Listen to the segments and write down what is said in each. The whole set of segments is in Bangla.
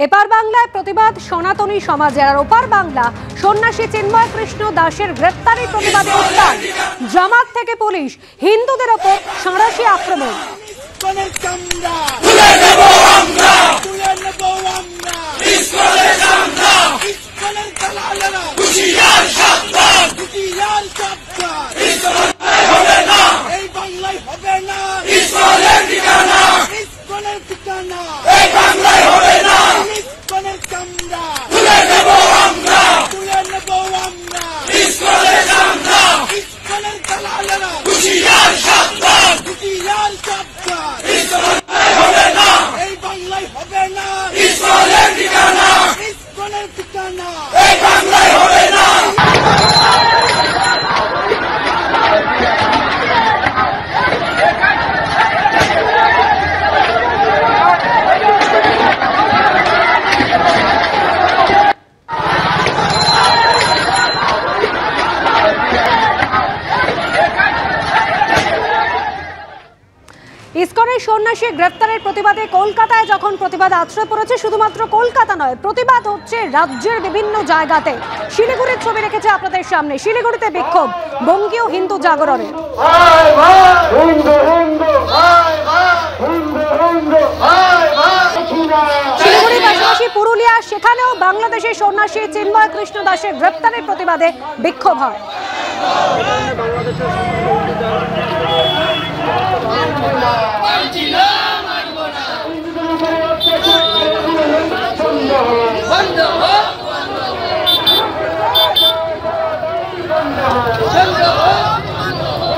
এপার বাংলায় প্রতিবাদ সনাতনী সমাজের, আর ওপার বাংলা সন্ন্যাসী চিন্ময় কৃষ্ণ দাসের গ্রেফতারি প্রতিবাদে উত্তাল। জামাত থেকে পুলিশ, হিন্দুদের ওপর সন্ত্রাসী আক্রমণ। ইসকনের সন্ন্যাসী গ্রেফতারের প্রতিবাদে কলকাতায় যখন প্রতিবাদ আশ্রয় পড়েছে, শুধুমাত্র কলকাতা নয়, প্রতিবাদ হচ্ছে রাজ্যের বিভিন্ন জায়গাতে। শিলিগুড়ির ছবি রেখেছে আপনাদের সামনে। শিলিগুড়িতে বিক্ষোভ বঙ্গীয় হিন্দু জাগরণের। শিলিগুড়ির পাশাপাশি পুরুলিয়া, সেখানেও বাংলাদেশের সন্ন্যাসী চিন্ময় কৃষ্ণ দাসের গ্রেফতারের প্রতিবাদে বিক্ষোভ হয়।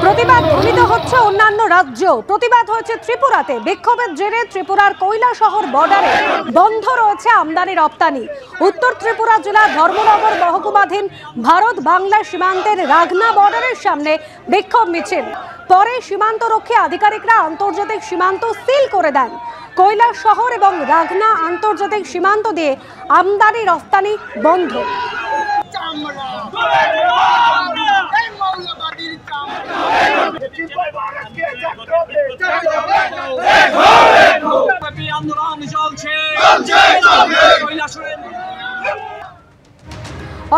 প্রতিবাদ ধ্বনিত হচ্ছে অন্যান্য রাজ্য। প্রতিবাদ হয়েছে ত্রিপুরাতে। বিক্ষোভের জেরে ত্রিপুরার কৈলাসহর বর্ডারে বন্ধ রয়েছে আমদানি রপ্তানি। উত্তর ত্রিপুরা জেলার ধর্মনগর মহকুমাধীন ভারত বাংলা সীমান্তের রাগনা বর্ডারের সামনে বিক্ষোভ মিছিল। পরে সীমান্তরক্ষী আধিকারিকরা আন্তর্জাতিক সীমান্ত সিল করে দেন। কৈলাসহর এবং রাগনা আন্তর্জাতিক সীমান্ত দিয়ে আমদানি রপ্তানি বন্ধ।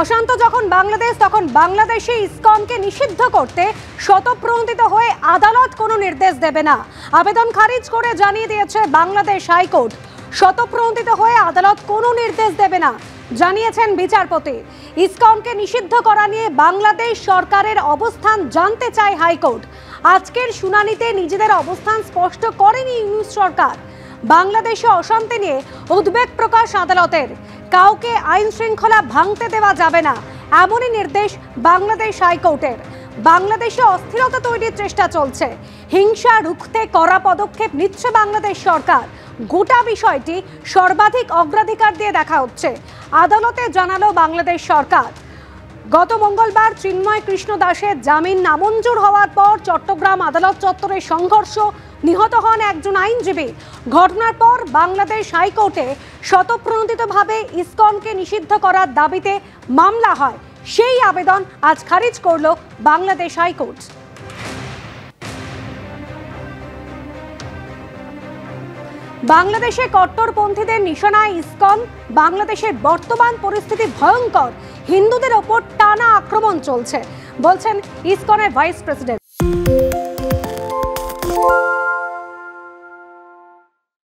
অশান্ত যখন বাংলাদেশ, তখন বাংলাদেশে ইসকনকে নিষিদ্ধ করতে স্বতঃপ্রণোদিত হয়ে আদালত কোনো নির্দেশ দেবে না। আবেদন খারিজ করে জানিয়ে দিয়েছে বাংলাদেশ হাইকোর্ট। স্বতঃপ্রণোদিত হয়ে আদালত কোনো নির্দেশ দেবে না জানিয়েছেন বিচারপতি। ইসকনকে নিষিদ্ধ করা নিয়ে বাংলাদেশ সরকারের অবস্থান জানতে চায় হাইকোর্ট। আজকের শুনানিতে নিজেদের অবস্থান স্পষ্ট করেনি ইউনুস সরকার। বাংলাদেশে অশান্তি নিয়ে উদ্বেগ প্রকাশ আদালতের। কাউকে আইন শৃঙ্খলা ভাঙতে দেওয়া যাবে না, এমনই নির্দেশ বাংলাদেশ হাইকোর্টের। বাংলাদেশে অস্থিরতা তৈরির চেষ্টা চলছে। হিংসা রুখতে কড়া পদক্ষেপ নিচ্ছে বাংলাদেশ সরকার। গোটা বিষয়টি সর্বাধিক অগ্রাধিকার দিয়ে দেখা হচ্ছে, আদালতে জানালো বাংলাদেশ সরকার। গত মঙ্গলবার চিন্ময় কৃষ্ণ দাসের জামিন নামঞ্জুর হওয়ার পর চট্টগ্রাম আদালত চত্বরে সংঘর্ষ, নিহত হন একজন আইনজীবী। ঘটনার পর বাংলাদেশ হাইকোর্টে স্বতঃপ্রণোদিতভাবে ইসকনকে নিষিদ্ধ করার দাবিতে মামলা হয়। সেই আবেদন আজ খারিজ করল বাংলাদেশ হাইকোর্ট। বাংলাদেশে কট্টরপন্থীদের নিশানায় ইসকন। বাংলাদেশের বর্তমান পরিস্থিতি ভয়ঙ্কর। হিন্দুদের ওপর টানা আক্রমণ চলছে, বলছেন ইসকনের ভাইস প্রেসিডেন্ট।